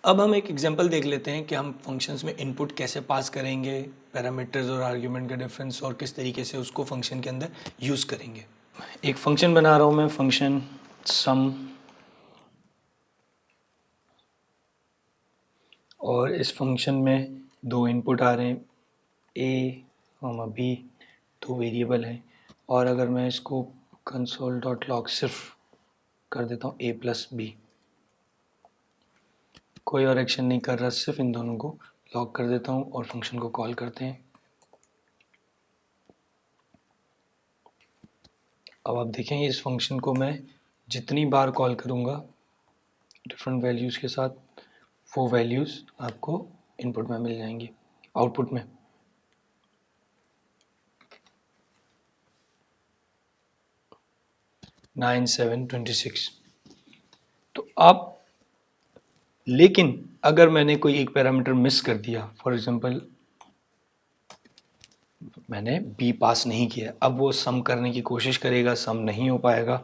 अब हम एक एग्जांपल देख लेते हैं कि हम फंक्शंस में इनपुट कैसे पास करेंगे, पैरामीटर्स और आर्ग्यूमेंट का डिफरेंस और किस तरीके से उसको फंक्शन के अंदर यूज़ करेंगे। एक फंक्शन बना रहा हूँ मैं, फंक्शन सम, और इस फंक्शन में दो इनपुट आ रहे हैं ए बी, दो वेरिएबल हैं। और अगर मैं इसको console.log सिर्फ कर देता हूँ a प्लस बी, कोई और एक्शन नहीं कर रहा, सिर्फ इन दोनों को लॉग कर देता हूँ और फंक्शन को कॉल करते हैं। अब आप देखेंगे इस फंक्शन को मैं जितनी बार कॉल करूँगा डिफरेंट वैल्यूज़ के साथ, वो वैल्यूज़ आपको इनपुट में मिल जाएंगी, आउटपुट में। नाइन 7 26। तो आप, लेकिन अगर मैंने कोई एक पैरामीटर मिस कर दिया, फॉर एग्जांपल मैंने बी पास नहीं किया, अब वो सम करने की कोशिश करेगा, सम नहीं हो पाएगा,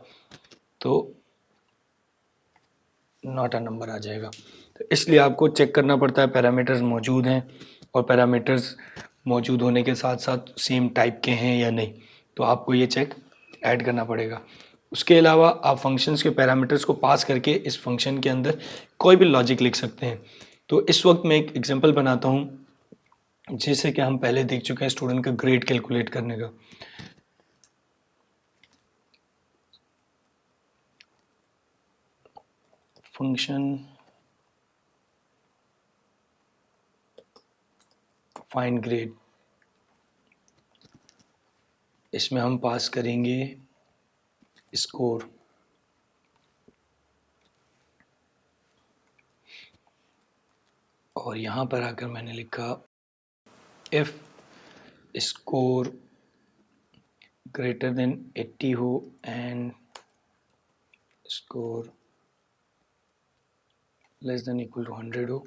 तो नॉट अ नंबर आ जाएगा। तो इसलिए आपको चेक करना पड़ता है पैरामीटर्स मौजूद हैं, और पैरामीटर्स मौजूद होने के साथ साथ सेम टाइप के हैं या नहीं, तो आपको ये चेक ऐड करना पड़ेगा। उसके अलावा आप फंक्शंस के पैरामीटर्स को पास करके इस फंक्शन के अंदर कोई भी लॉजिक लिख सकते हैं। तो इस वक्त मैं एक एग्जांपल बनाता हूँ, जैसे कि हम पहले देख चुके हैं स्टूडेंट का ग्रेड कैलकुलेट करने का। फंक्शन फाइंड ग्रेड, इसमें हम पास करेंगे स्कोर, और यहाँ पर आकर मैंने लिखा इफ स्कोर ग्रेटर देन 80 हो and score less than equal to 100 हो,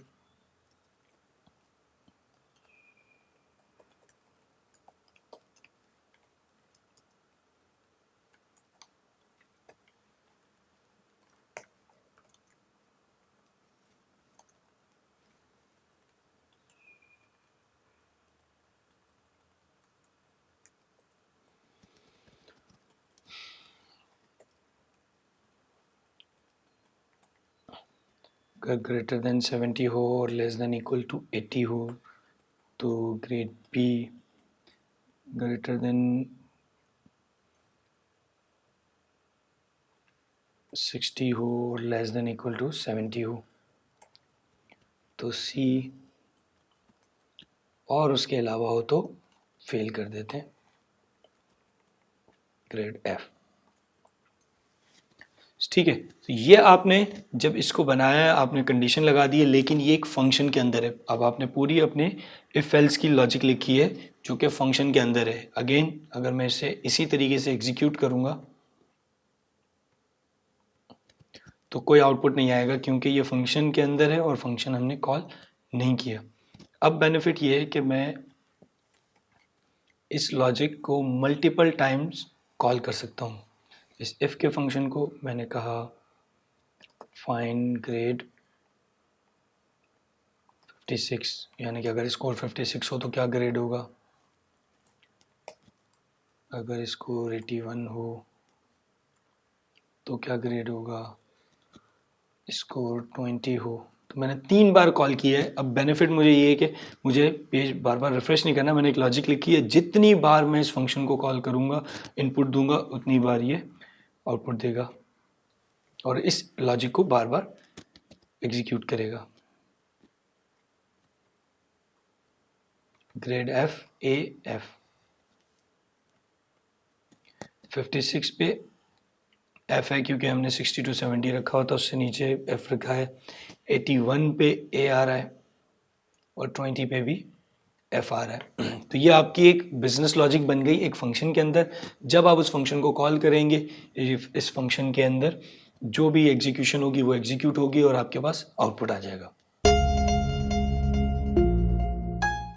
अगर ग्रेटर देन 70 हो और लेस देन इक्वल टू 80 हो तो ग्रेड बी, ग्रेटर देन 60 हो और लेस देन इक्वल टू 70 हो तो सी, और उसके अलावा हो तो फेल कर देते हैं ग्रेड एफ। ठीक है, तो ये आपने जब इसको बनाया है आपने कंडीशन लगा दी है, लेकिन ये एक फंक्शन के अंदर है। अब आपने पूरी अपने इफ एल्स की लॉजिक लिखी है जो कि फंक्शन के अंदर है। अगेन अगर मैं इसे इसी तरीके से एग्जीक्यूट करूंगा तो कोई आउटपुट नहीं आएगा, क्योंकि ये फंक्शन के अंदर है और फंक्शन हमने कॉल नहीं किया। अब बेनिफिट ये है कि मैं इस लॉजिक को मल्टीपल टाइम्स कॉल कर सकता हूँ। इस इफ के फंक्शन को मैंने कहा फाइंड ग्रेड 56, यानी कि अगर स्कोर 56 हो तो क्या ग्रेड होगा, अगर स्कोर 81 हो तो क्या ग्रेड होगा, स्कोर 20 हो। तो मैंने 3 बार कॉल किया है। अब बेनिफिट मुझे ये है कि मुझे पेज बार बार रिफ्रेश नहीं करना, मैंने एक लॉजिक लिखी है, जितनी बार मैं इस फंक्शन को कॉल करूँगा, इनपुट दूंगा, उतनी बार ये आउटपुट देगा और इस लॉजिक को बार बार एग्जीक्यूट करेगा। ग्रेड एफ ए एफ 56 पे एफ है क्योंकि हमने 60 to 70 रखा होता, उससे नीचे एफ रखा है। 81 पे ए आ रहा है और 20 पे भी एफ आ रहा है। तो ये आपकी एक बिजनेस लॉजिक बन गई एक फंक्शन के अंदर। जब आप उस फंक्शन को कॉल करेंगे, इस फंक्शन के अंदर जो भी एग्जीक्यूशन होगी वो एग्जीक्यूट होगी और आपके पास आउटपुट आ जाएगा।